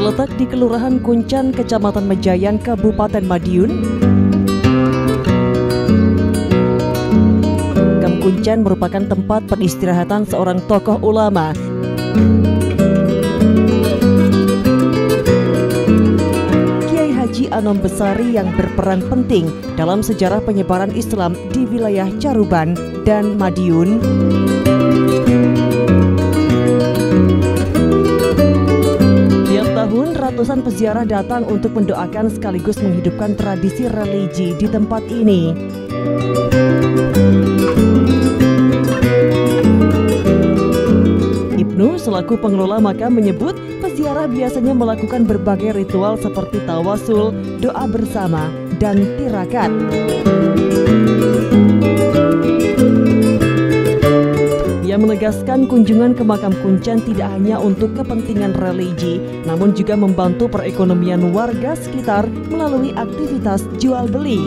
Terletak di Kelurahan Kuncen, Kecamatan Mejayan, Kabupaten Madiun, Makam Kuncen merupakan tempat peristirahatan seorang tokoh ulama. Kiai Haji Anom Besari yang berperan penting dalam sejarah penyebaran Islam di wilayah Caruban dan Madiun. Tahun ratusan peziarah datang untuk mendoakan sekaligus menghidupkan tradisi religi di tempat ini. Ibnu selaku pengelola makam menyebut peziarah biasanya melakukan berbagai ritual seperti tawasul, doa bersama, dan tirakat. Ia menegaskan kunjungan ke makam Kuncen tidak hanya untuk kepentingan religi, namun juga membantu perekonomian warga sekitar melalui aktivitas jual beli.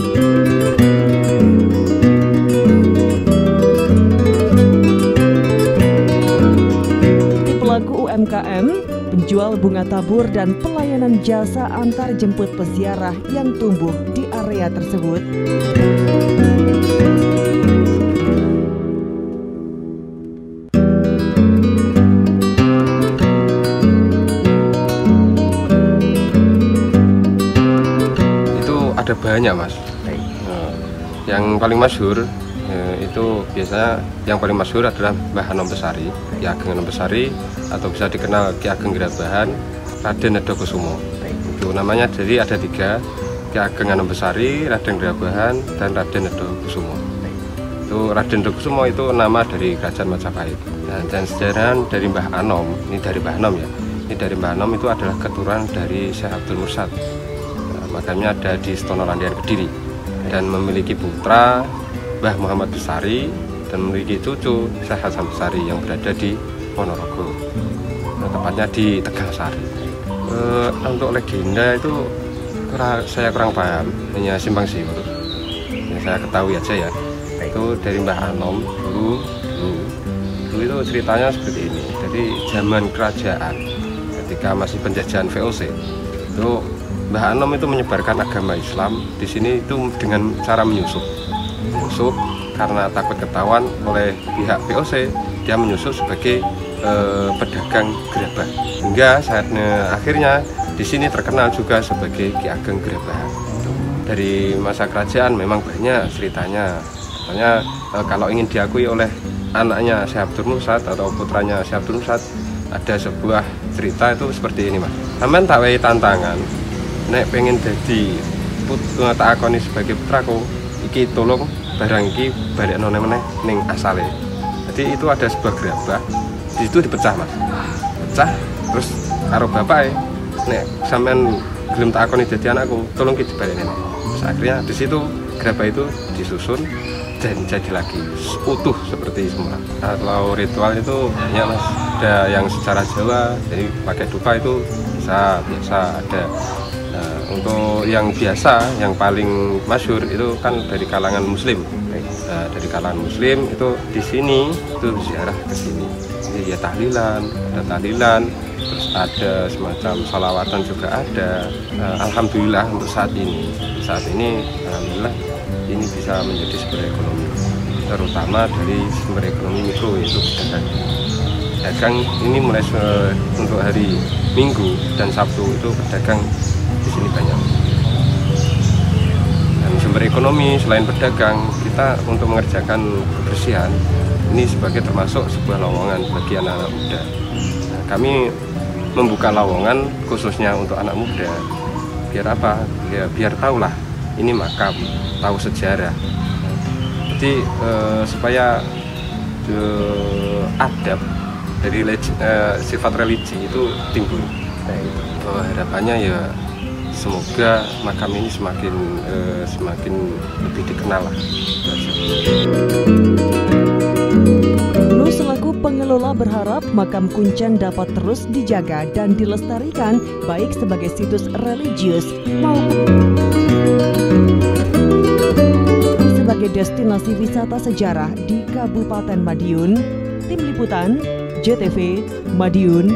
Pelaku UMKM, penjual bunga tabur dan pelayanan jasa antar jemput peziarah yang tumbuh di area tersebut. Ada banyak, Mas. Yang paling masyhur itu biasanya yang paling masyhur adalah Mbah Anom Besari, Ki Ageng Anom Besari, atau bisa dikenal Ki Ageng Gerabahan, Raden Edhokusumo. Itu namanya, jadi ada tiga, Ki Ageng Anom Besari, Raden Gerabahan, dan Raden Edhokusumo. Itu Raden Edhokusumo itu nama dari Kerajaan Majapahit. Dan sejarah dari Mbah Anom, ini dari Mbah Anom ya. Ini dari Mbah Anom itu adalah keturunan dari Syekh Abdul Mursad. Makamnya ada di Stonolandian Kediri dan memiliki putra Mbah Muhammad Besari dan memiliki cucu Syekh Hasan Besari yang berada di Ponorogo, tepatnya di Tegangsari. Untuk legenda itu saya kurang paham, hanya simpang siur yang saya ketahui aja ya. Itu dari Mbah Anom dulu itu ceritanya seperti ini. Jadi zaman kerajaan ketika masih penjajahan VOC itu Mbah Anom itu menyebarkan agama Islam di sini itu dengan cara menyusup karena takut ketahuan oleh pihak VOC, dia menyusup sebagai pedagang gerabah. Hingga akhirnya di sini terkenal juga sebagai Ki Ageng Gerabahan. Dari masa kerajaan memang banyak ceritanya. Katanya kalau ingin diakui oleh anaknya Syekh Abdul Mursad atau putranya Syekh Abdul Mursad, ada sebuah cerita itu seperti ini, Mas. Sampeyan tak wehi tantangan. Nek pengen jadi tak akoni sebagai putraku, iki tolong barang iki balekno meneh ning asale. Jadi itu ada sebuah gerabah, di situ dipecah, Mas. Pecah terus karo bapake, nek sampean gelem tak akoni jadi anakku, tolong ki dibalekne. Terus akhirnya di situ gerabah itu disusun dan jadi lagi utuh seperti semula. Kalau ritual itu banyak, Mas. Ada yang secara Jawa, jadi pakai dupa itu biasa ada. Untuk yang biasa, yang paling masyhur itu kan dari kalangan Muslim. Dari kalangan Muslim itu di sini itu ziarah ke sini. Jadi ya tahlilan, terus ada semacam salawatan juga ada. Alhamdulillah untuk saat ini, alhamdulillah ini bisa menjadi sumber ekonomi, terutama dari sumber ekonomi mikro yaitu pedagang. Pedagang ini mulai untuk hari Minggu dan Sabtu itu pedagang di sini banyak. Dan sumber ekonomi selain pedagang, kita untuk mengerjakan kebersihan ini sebagai termasuk sebuah lowongan bagi anak-anak muda. Nah, kami membuka lowongan khususnya untuk anak muda. Biar apa? Biar tahulah ini makam, tahu sejarah. Jadi supaya adab dari sifat religi itu timbul. Harapannya ya semoga makam ini semakin lebih dikenal lah. Ibnu selaku pengelola berharap makam Kuncen dapat terus dijaga dan dilestarikan baik sebagai situs religius maupun sebagai destinasi wisata sejarah di Kabupaten Madiun. Tim Liputan JTV Madiun.